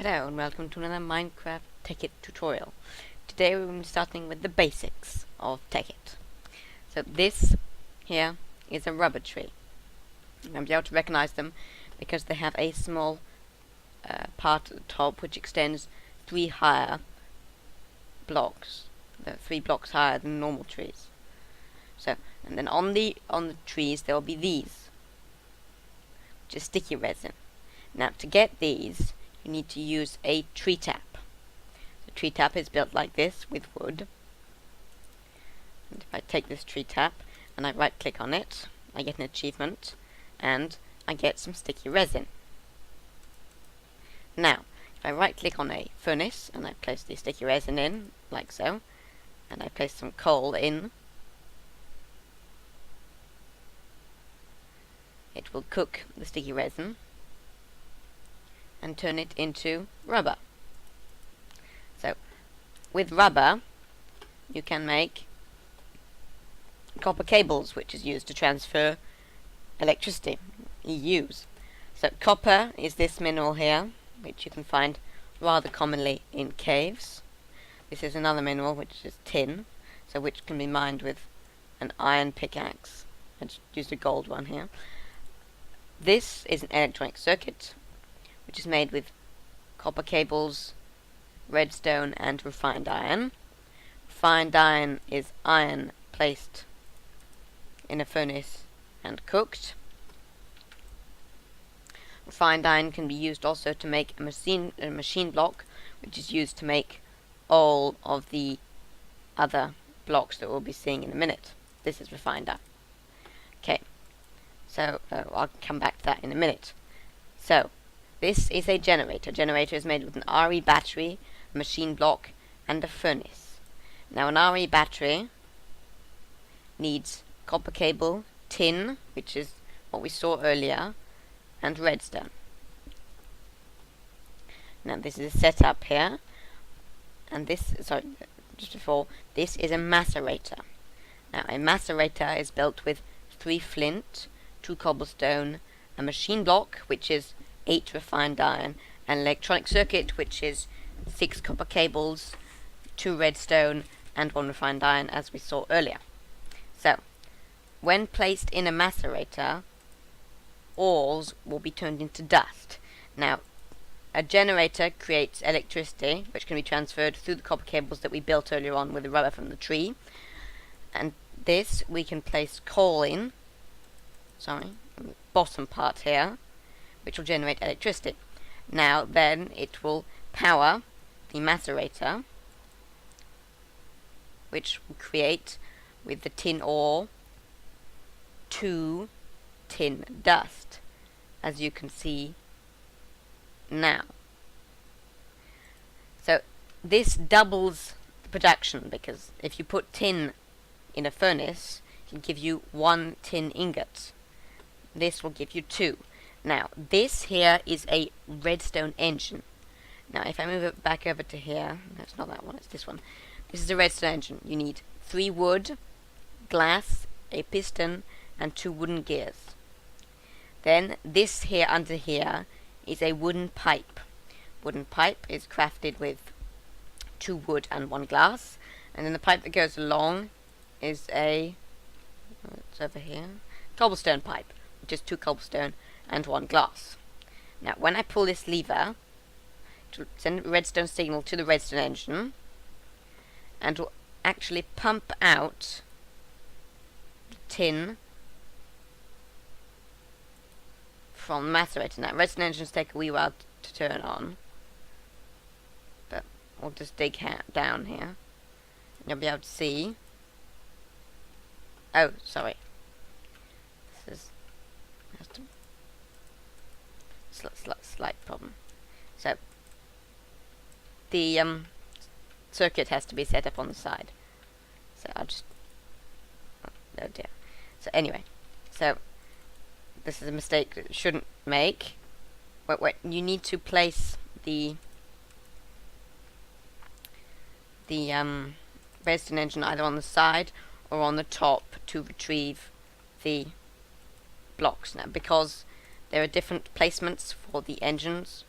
Hello and welcome to another Minecraft Tekkit tutorial. Today we're going to be starting with the basics of Tekkit. So this here is a rubber tree. You're going to be able to recognize them because they have a small part at the top which extends 3 higher blocks. They're 3 blocks higher than normal trees. So, and then on the trees there will be these, which is sticky resin. Now to get these you need to use a tree tap. The tree tap is built like this with wood. And if I take this tree tap and I right click on it, I get an achievement and I get some sticky resin. Now, if I right click on a furnace and I place the sticky resin in, like so, and I place some coal in, it will cook the sticky resin and turn it into rubber. So, with rubber, you can make copper cables, which is used to transfer electricity, EUs. So, copper is this mineral here, which you can find rather commonly in caves. This is another mineral, which is tin, so which can be mined with an iron pickaxe. I just used a gold one here. This is an electronic circuit, which is made with copper cables, redstone and refined iron. Refined iron is iron placed in a furnace and cooked. Refined iron can be used also to make a machine block, which is used to make all of the other blocks that we'll be seeing in a minute. This is refined iron. Okay, so I'll come back to that in a minute. So, this is a generator. A generator is made with an RE battery, a machine block, and a furnace. Now an RE battery needs copper cable, tin, which is what we saw earlier, and redstone. Now this is a setup here, and this, sorry, just before, this is a macerator. Now a macerator is built with 3 flint, 2 cobblestone, a machine block, which is 8 refined iron, an electronic circuit, which is 6 copper cables, 2 redstone, and 1 refined iron, as we saw earlier. So, when placed in a macerator, ores will be turned into dust. Now, a generator creates electricity, which can be transferred through the copper cables that we built earlier on with the rubber from the tree. And this we can place coal in, on the bottom part here, which will generate electricity. Now then it will power the macerator, which will create with the tin ore 2 tin dust, as you can see now. So this doubles the production, because if you put tin in a furnace, it will give you 1 tin ingot. This will give you 2. Now, this here is a redstone engine. Now, if I move it back over to here, no, it's not that one, it's this one. This is a redstone engine. You need 3 wood, glass, a piston, and 2 wooden gears. Then, this here under here is a wooden pipe. Wooden pipe is crafted with 2 wood and 1 glass. And then the pipe that goes along is a, it's over here, cobblestone pipe, which is 2 cobblestone and 1 glass. Now, when I pull this lever, it will send a redstone signal to the redstone engine, and will actually pump out the tin from the macerator. Now, redstone engines take a wee while to turn on, but we'll just dig down here, and you'll be able to see. Oh, sorry. This is just a slight problem. So the circuit has to be set up on the side. So I'll just, oh dear. So anyway, so this is a mistake that you shouldn't make. Wait, you need to place the redstone engine either on the side or on the top to retrieve the blocks. Now, because there are different placements for the engines,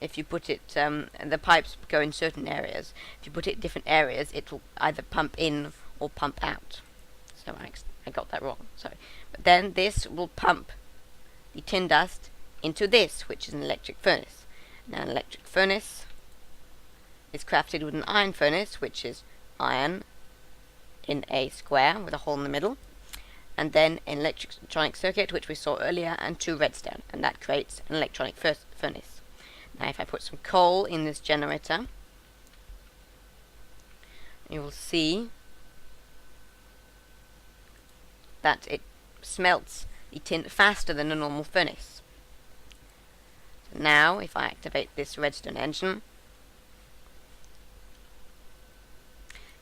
if you put it, the pipes go in certain areas. If you put it in different areas, it will either pump in or pump out. So I got that wrong, sorry. But then this will pump the tin dust into this, which is an electric furnace. Now an electric furnace is crafted with an iron furnace, which is iron in a square with a hole in the middle, and then an electronic circuit, which we saw earlier, and 2 redstone, and that creates an electronic furnace. Now if I put some coal in this generator, you will see that it smelts the tin faster than a normal furnace. So now if I activate this redstone engine,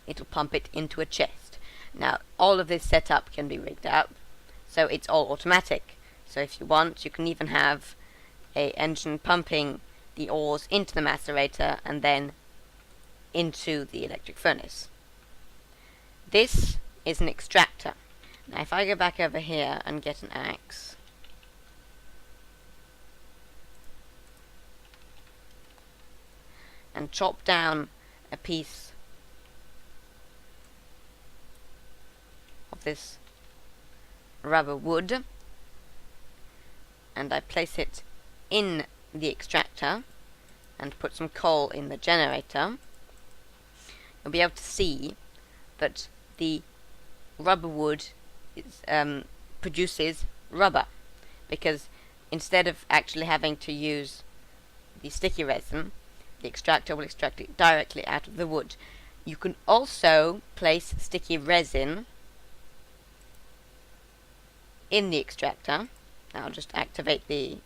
it will pump it into a chest. Now all of this setup can be rigged up, so it's all automatic. So if you want, you can even have a engine pumping the ores into the macerator and then into the electric furnace. This is an extractor. Now if I go back over here and get an axe, and chop down a piece of this rubber wood, and I place it in the extractor and put some coal in the generator, you'll be able to see that the rubber wood produces rubber, because instead of actually having to use the sticky resin, the extractor will extract it directly out of the wood. You can also place sticky resin in the extractor. Now I'll just activate the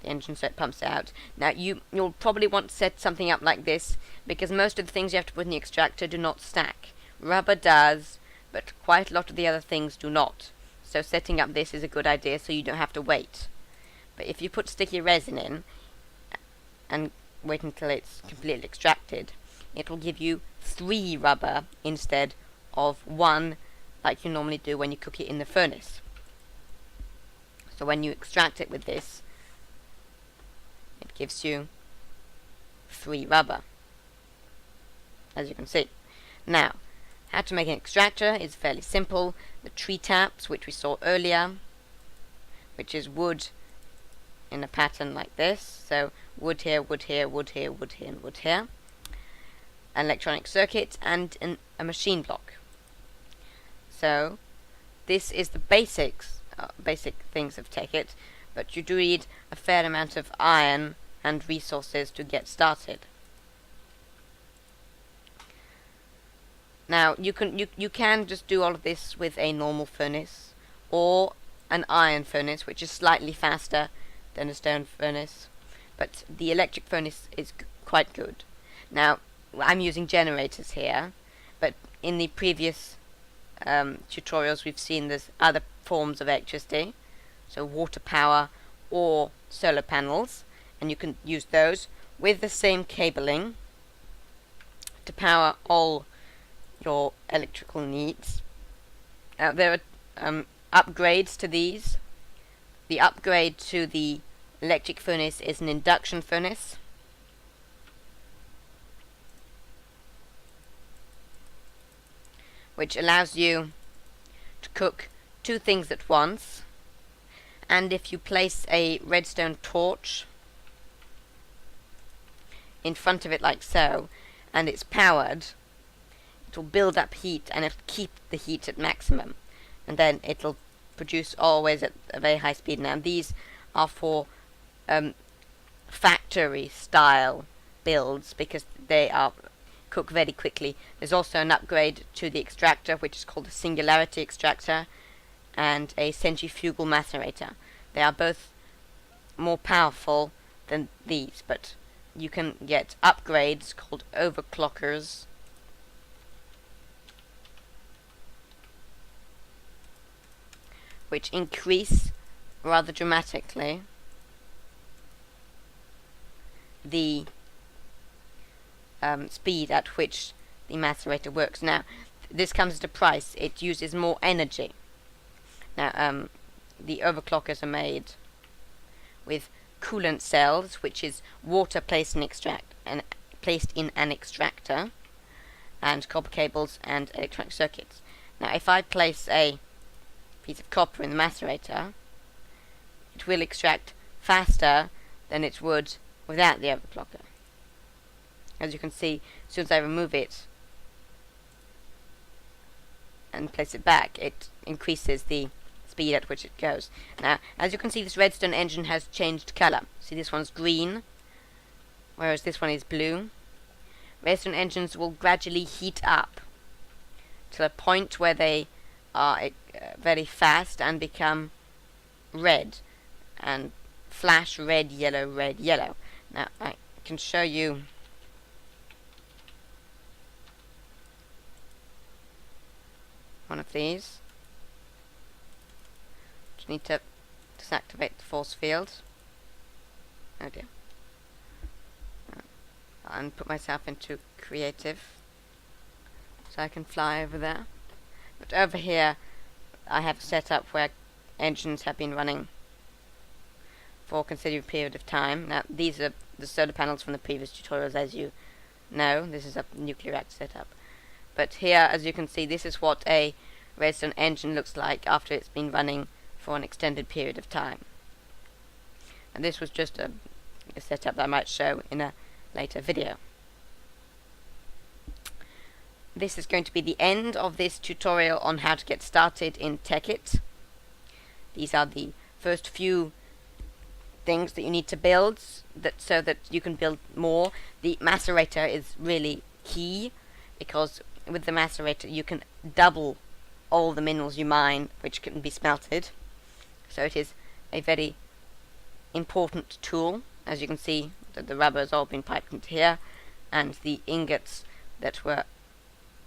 engine so it pumps it out. Now you'll probably want to set something up like this, because most of the things you have to put in the extractor do not stack. Rubber does, but quite a lot of the other things do not. So setting up this is a good idea, so you don't have to wait. But if you put sticky resin in and wait until it's completely extracted, it will give you 3 rubber instead of 1 like you normally do when you cook it in the furnace. So when you extract it with this, it gives you 3 rubber, as you can see. Now, how to make an extractor is fairly simple. The tree taps, which we saw earlier, which is wood in a pattern like this. So wood here, wood here, wood here, wood here, and wood here. An electronic circuit and a machine block. So this is the basic things of Tekkit, but you do need a fair amount of iron and resources to get started. Now you can just do all of this with a normal furnace or an iron furnace, which is slightly faster than a stone furnace, but the electric furnace is quite good. Now I'm using generators here, but in the previous tutorials we've seen there's other forms of electricity, so water power or solar panels, and you can use those with the same cabling to power all your electrical needs. There are upgrades to these. The upgrade to the electric furnace is an induction furnace, which allows you to cook 2 things at once, and if you place a redstone torch in front of it like so, and it's powered, it will build up heat and it'll keep the heat at maximum, and then it'll produce always at a very high speed. Now these are for factory style builds, because they are cook very quickly. There's also an upgrade to the extractor, which is called a singularity extractor, and a centrifugal macerator. They are both more powerful than these, but you can get upgrades called overclockers, which increase rather dramatically the speed at which the macerator works. Now this comes at a price. It uses more energy. Now the overclockers are made with coolant cells, which is water placed in an extractor, and copper cables and electronic circuits. Now, if I place a piece of copper in the macerator, it will extract faster than it would without the overclocker. As you can see, as soon as I remove it and place it back, it increases the speed at which it goes. Now, as you can see, this redstone engine has changed color. See, this one's green, whereas this one is blue. Redstone engines will gradually heat up to a point where they are very fast and become red and flash red, yellow, red, yellow. Now, I can show you one of these. Just need to disactivate the force field. Oh dear. And put myself into creative so I can fly over there. But over here I have a setup where engines have been running for a considerable period of time. Now, these are the solar panels from the previous tutorials, as you know. This is a nuclear reactor setup. But here, as you can see, this is what a redstone engine looks like after it's been running for an extended period of time. And this was just a setup that I might show in a later video. This is going to be the end of this tutorial on how to get started in Tekkit. These are the first few things that you need to build so that you can build more. The macerator is really key, because with the macerator you can double all the minerals you mine, which can be smelted. So it is a very important tool. As you can see, the rubber has all been piped into here, and the ingots that were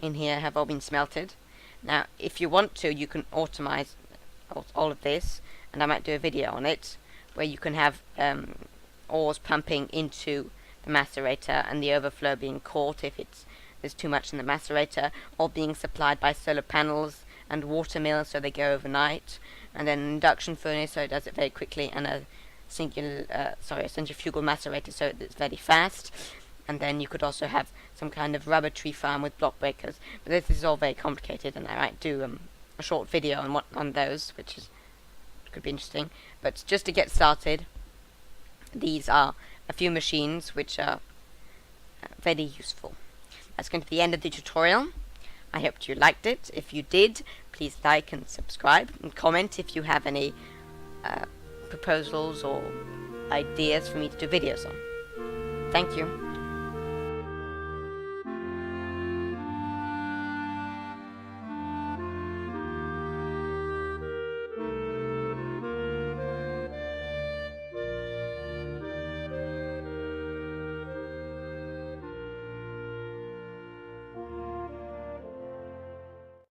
in here have all been smelted. Now, if you want to, you can automize all of this, and I might do a video on it, where you can have ores pumping into the macerator and the overflow being caught if there's too much in the macerator, or being supplied by solar panels and water mills so they go overnight, and then an induction furnace so it does it very quickly, and a centrifugal macerator so it's very fast. And then you could also have some kind of rubber tree farm with block breakers. But this is all very complicated, and I might do a short video on those, which could be interesting. But just to get started, these are a few machines which are very useful. That's going to be the end of the tutorial. I hope you liked it. If you did, please like and subscribe, and comment if you have any proposals or ideas for me to do videos on. Thank you.